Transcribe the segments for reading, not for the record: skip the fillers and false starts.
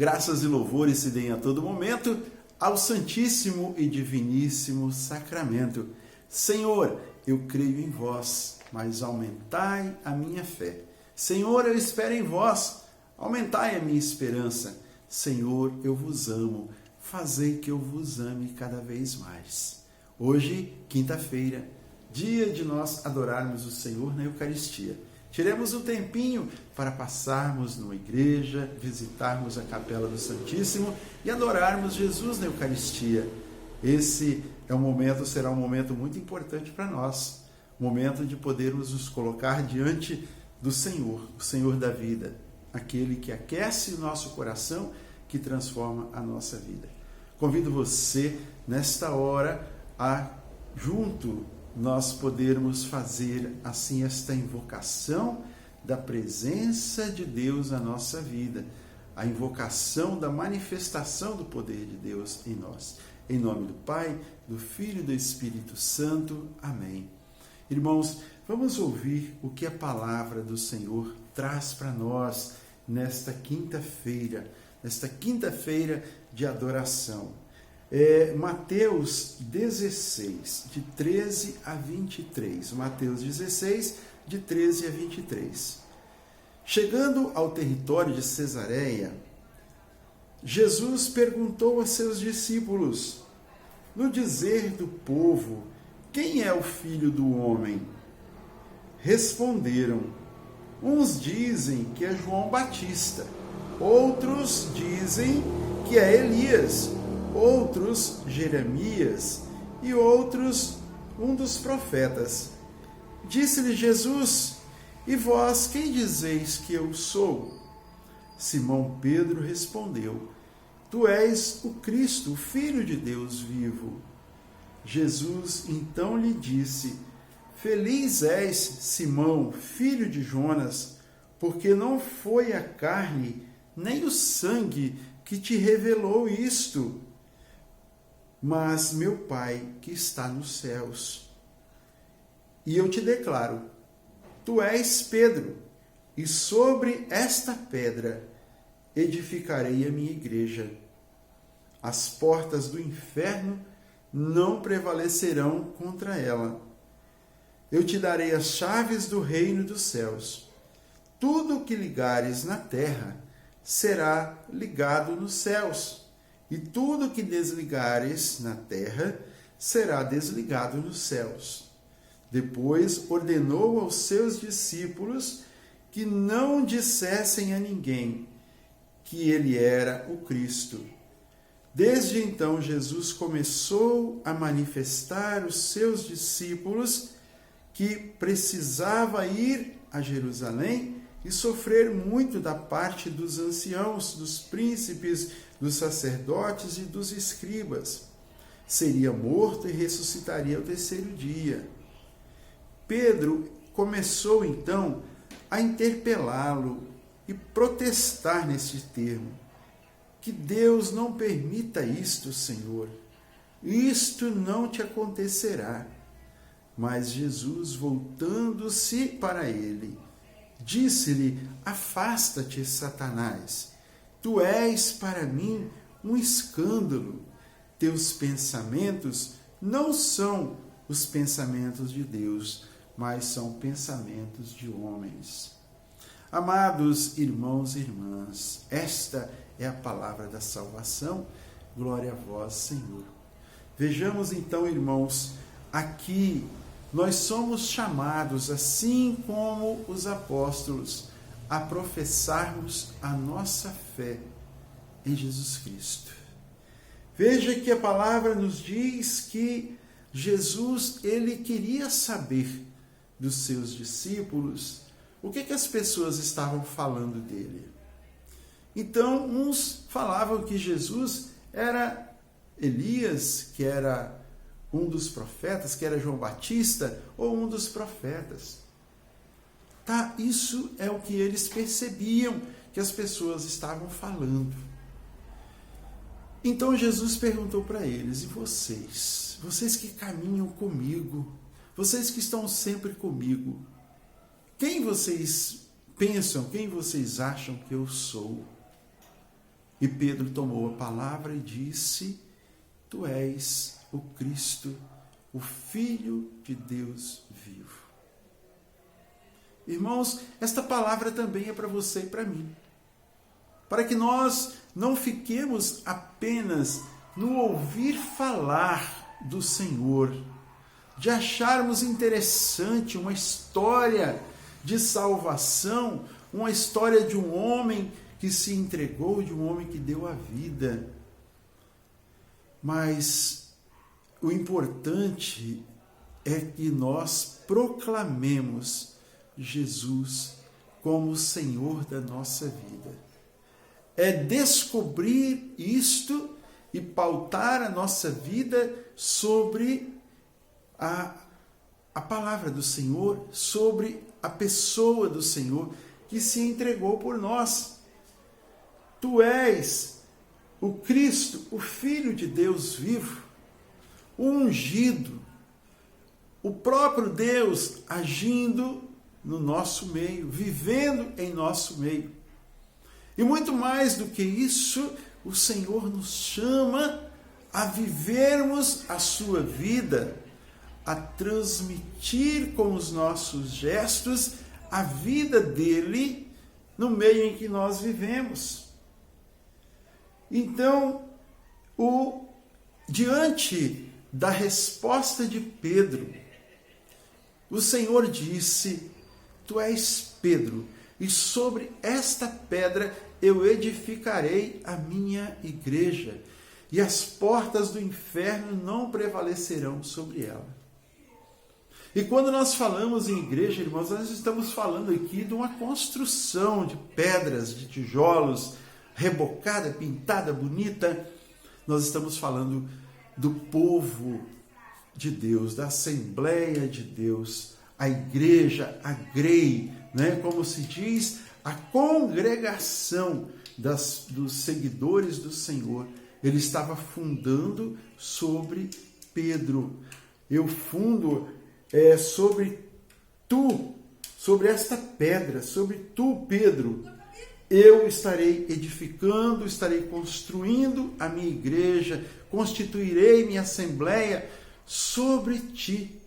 Graças e louvores se deem a todo momento ao Santíssimo e Diviníssimo Sacramento. Senhor, eu creio em vós, mas aumentai a minha fé. Senhor, eu espero em vós, aumentai a minha esperança. Senhor, eu vos amo, fazei que eu vos ame cada vez mais. Hoje, quinta-feira, dia de nós adorarmos o Senhor na Eucaristia. Tiremos um tempinho para passarmos numa igreja, visitarmos a Capela do Santíssimo e adorarmos Jesus na Eucaristia. Esse será um momento muito importante para nós, momento de podermos nos colocar diante do Senhor, o Senhor da vida, aquele que aquece o nosso coração, que transforma a nossa vida. Convido você, nesta hora, a junto nós podermos fazer assim esta invocação da presença de Deus na nossa vida, a invocação da manifestação do poder de Deus em nós. Em nome do Pai, do Filho e do Espírito Santo. Amém. Irmãos, vamos ouvir o que a palavra do Senhor traz para nós nesta quinta-feira de adoração. Mateus 16, de 13 a 23. Mateus 16, de 13 a 23. Chegando ao território de Cesareia, Jesus perguntou a seus discípulos: no dizer do povo, quem é o Filho do Homem? Responderam: uns dizem que é João Batista, outros dizem que é Elias, outros Jeremias e outros um dos profetas. Disse-lhe Jesus: e vós quem dizeis que eu sou? Simão Pedro respondeu: tu és o Cristo, o Filho de Deus vivo. Jesus então lhe disse: feliz és, Simão, filho de Jonas, porque não foi a carne nem o sangue que te revelou isto, mas meu Pai que está nos céus. E eu te declaro, tu és Pedro, e sobre esta pedra edificarei a minha igreja. As portas do inferno não prevalecerão contra ela. Eu te darei as chaves do reino dos céus. Tudo o que ligares na terra será ligado nos céus, e tudo o que desligares na terra será desligado nos céus. Depois ordenou aos seus discípulos que não dissessem a ninguém que ele era o Cristo. Desde então, Jesus começou a manifestar aos seus discípulos que precisava ir a Jerusalém e sofrer muito da parte dos anciãos, dos príncipes, dos sacerdotes e dos escribas. Seria morto e ressuscitaria ao terceiro dia. Pedro começou então a interpelá-lo e protestar neste termo: que Deus não permita isto, Senhor. Isto não te acontecerá. Mas Jesus, voltando-se para ele, disse-lhe: afasta-te, Satanás. Tu és para mim um escândalo. Teus pensamentos não são os pensamentos de Deus, mas são pensamentos de homens. Amados irmãos e irmãs, esta é a palavra da salvação. Glória a vós, Senhor. Vejamos então, irmãos, aqui nós somos chamados, assim como os apóstolos, a professarmos a nossa fé em Jesus Cristo. Veja que a palavra nos diz que Jesus, ele queria saber dos seus discípulos o que as pessoas estavam falando dele. Então, uns falavam que Jesus era Elias, que era um dos profetas, que era João Batista, ou um dos profetas. Tá, isso é o que eles percebiam que as pessoas estavam falando. Então Jesus perguntou para eles: e vocês? Vocês que caminham comigo, vocês que estão sempre comigo, quem vocês pensam, quem vocês acham que eu sou? E Pedro tomou a palavra e disse: Tu és o Cristo, o Filho de Deus vivo. Irmãos, esta palavra também é para você e para mim. Para que nós não fiquemos apenas no ouvir falar do Senhor, de acharmos interessante uma história de salvação, uma história de um homem que se entregou, de um homem que deu a vida. Mas o importante é que nós proclamemos Jesus como o Senhor da nossa vida. É descobrir isto e pautar a nossa vida sobre a palavra do Senhor, sobre a pessoa do Senhor que se entregou por nós. Tu és o Cristo, o Filho de Deus vivo, o ungido, o próprio Deus agindo no nosso meio, vivendo em nosso meio. E muito mais do que isso, o Senhor nos chama a vivermos a sua vida, a transmitir com os nossos gestos a vida dele no meio em que nós vivemos. Então, diante da resposta de Pedro, o Senhor disse: Tu és Pedro, e sobre esta pedra eu edificarei a minha igreja, e as portas do inferno não prevalecerão sobre ela. E quando nós falamos em igreja, irmãos, nós estamos falando aqui de uma construção de pedras, de tijolos, rebocada, pintada, bonita. Nós estamos falando do povo de Deus, da Assembleia de Deus, a igreja, a grei, né? Como se diz, a congregação dos seguidores do Senhor. Ele estava fundando sobre Pedro. Eu fundo sobre tu, sobre esta pedra, sobre tu, Pedro. Eu estarei edificando, estarei construindo a minha igreja, constituirei minha assembleia sobre ti,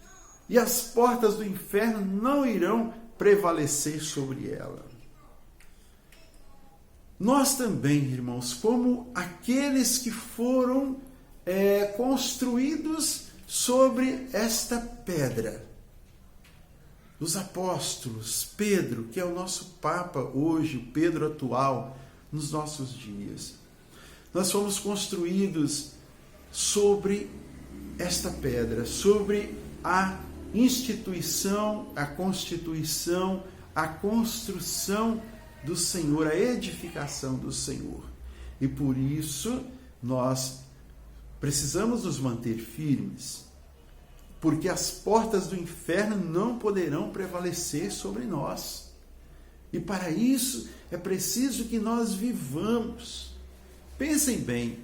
e as portas do inferno não irão prevalecer sobre ela. Nós também, irmãos, como aqueles que foram construídos sobre esta pedra, os apóstolos, Pedro, que é o nosso Papa hoje, o Pedro atual, nos nossos dias. Nós fomos construídos sobre esta pedra, sobre a instituição, a constituição, a construção do Senhor, a edificação do Senhor. E por isso nós precisamos nos manter firmes, porque as portas do inferno não poderão prevalecer sobre nós. E para isso é preciso que nós vivamos. Pensem bem,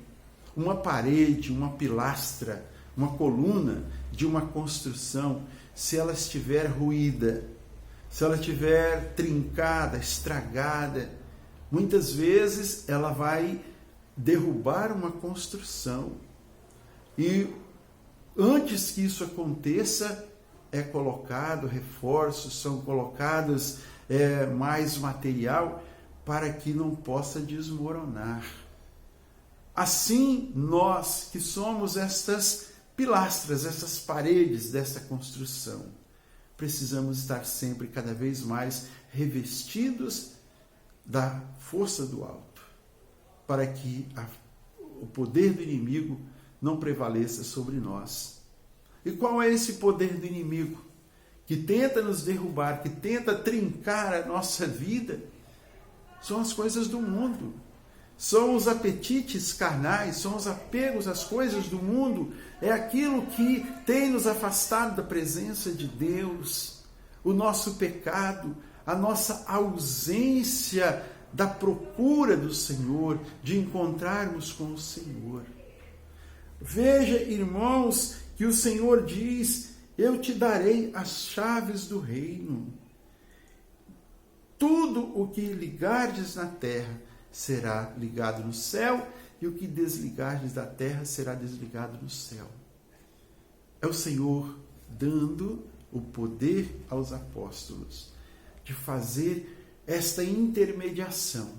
uma parede, uma pilastra, uma coluna de uma construção, se ela estiver ruída, se ela estiver trincada, estragada, muitas vezes ela vai derrubar uma construção. E antes que isso aconteça, é colocado reforços, são colocados mais material para que não possa desmoronar. Assim, nós que somos estas pilastras, essas paredes dessa construção, precisamos estar sempre cada vez mais revestidos da força do alto, para que o poder do inimigo não prevaleça sobre nós. E qual é esse poder do inimigo que tenta nos derrubar, que tenta trincar a nossa vida? São as coisas do mundo, são os apetites carnais, são os apegos às coisas do mundo, é aquilo que tem nos afastado da presença de Deus, o nosso pecado, a nossa ausência da procura do Senhor, de encontrarmos com o Senhor. Veja, irmãos, que o Senhor diz: eu te darei as chaves do reino. Tudo o que ligardes na terra será ligado no céu, e o que desligardes da terra será desligado no céu. É o Senhor dando o poder aos apóstolos de fazer esta intermediação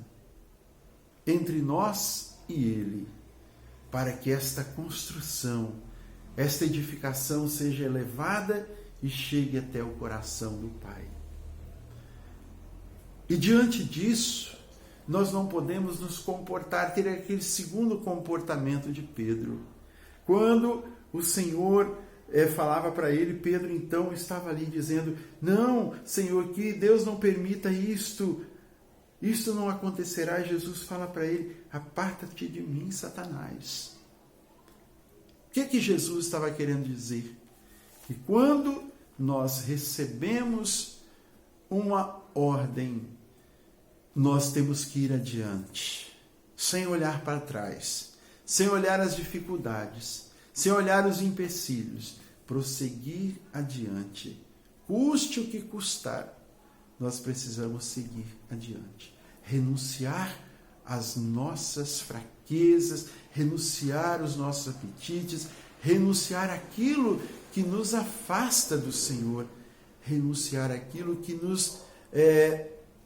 entre nós e Ele, para que esta construção, esta edificação seja elevada e chegue até o coração do Pai. E diante disso, nós não podemos nos comportar, ter aquele segundo comportamento de Pedro. Quando o Senhor falava para ele, Pedro então estava ali dizendo: não, Senhor, que Deus não permita isto não acontecerá. E Jesus fala para ele: aparta-te de mim, Satanás. O que Jesus estava querendo dizer? Que quando nós recebemos uma ordem, nós temos que ir adiante, sem olhar para trás, sem olhar as dificuldades, sem olhar os empecilhos, prosseguir adiante, custe o que custar. Nós precisamos seguir adiante, renunciar às nossas fraquezas, renunciar aos nossos apetites, renunciar àquilo que nos afasta do Senhor, renunciar àquilo que nos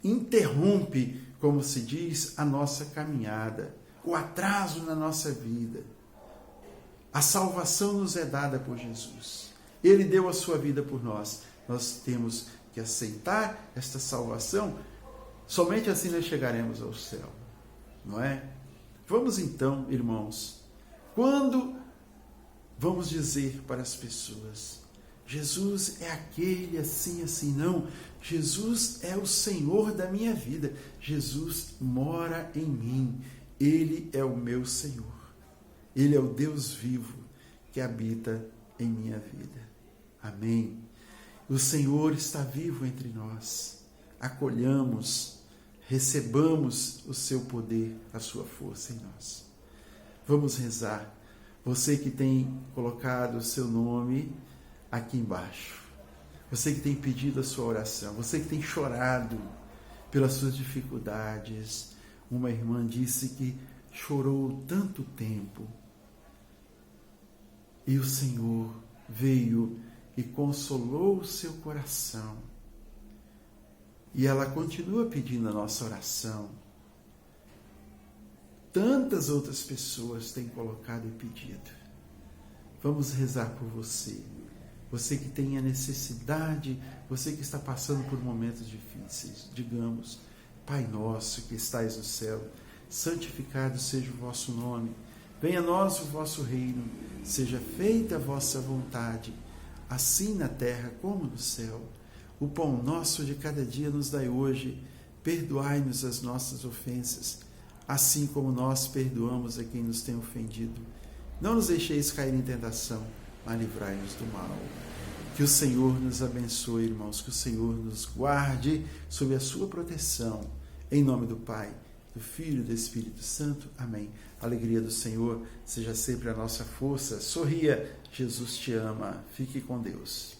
interrompe, como se diz, a nossa caminhada, o atraso na nossa vida. A salvação nos é dada por Jesus. Ele deu a sua vida por nós. Nós temos que aceitar esta salvação. Somente assim nós chegaremos ao céu, não é? Vamos então, irmãos, quando vamos dizer para as pessoas: Jesus é aquele assim, assim, não. Jesus é o Senhor da minha vida. Jesus mora em mim. Ele é o meu Senhor. Ele é o Deus vivo que habita em minha vida. Amém. O Senhor está vivo entre nós. Acolhamos, recebamos o seu poder, a sua força em nós. Vamos rezar. Você que tem colocado o seu nome aqui embaixo, você que tem pedido a sua oração, você que tem chorado pelas suas dificuldades. Uma irmã disse que chorou tanto tempo e o Senhor veio e consolou o seu coração. E ela continua pedindo a nossa oração. Tantas outras pessoas têm colocado e pedido. Vamos rezar por você. Você que tem a necessidade, você que está passando por momentos difíceis. Digamos: Pai nosso que estais no céu, santificado seja o vosso nome. Venha a nós o vosso reino. Seja feita a vossa vontade, assim na terra como no céu. O pão nosso de cada dia nos dai hoje. Perdoai-nos as nossas ofensas, assim como nós perdoamos a quem nos tem ofendido. Não nos deixeis cair em tentação, mas livrai-nos do mal. Que o Senhor nos abençoe, irmãos, que o Senhor nos guarde sob a sua proteção. Em nome do Pai, do Filho e do Espírito Santo. Amém. A alegria do Senhor seja sempre a nossa força. Sorria, Jesus te ama. Fique com Deus.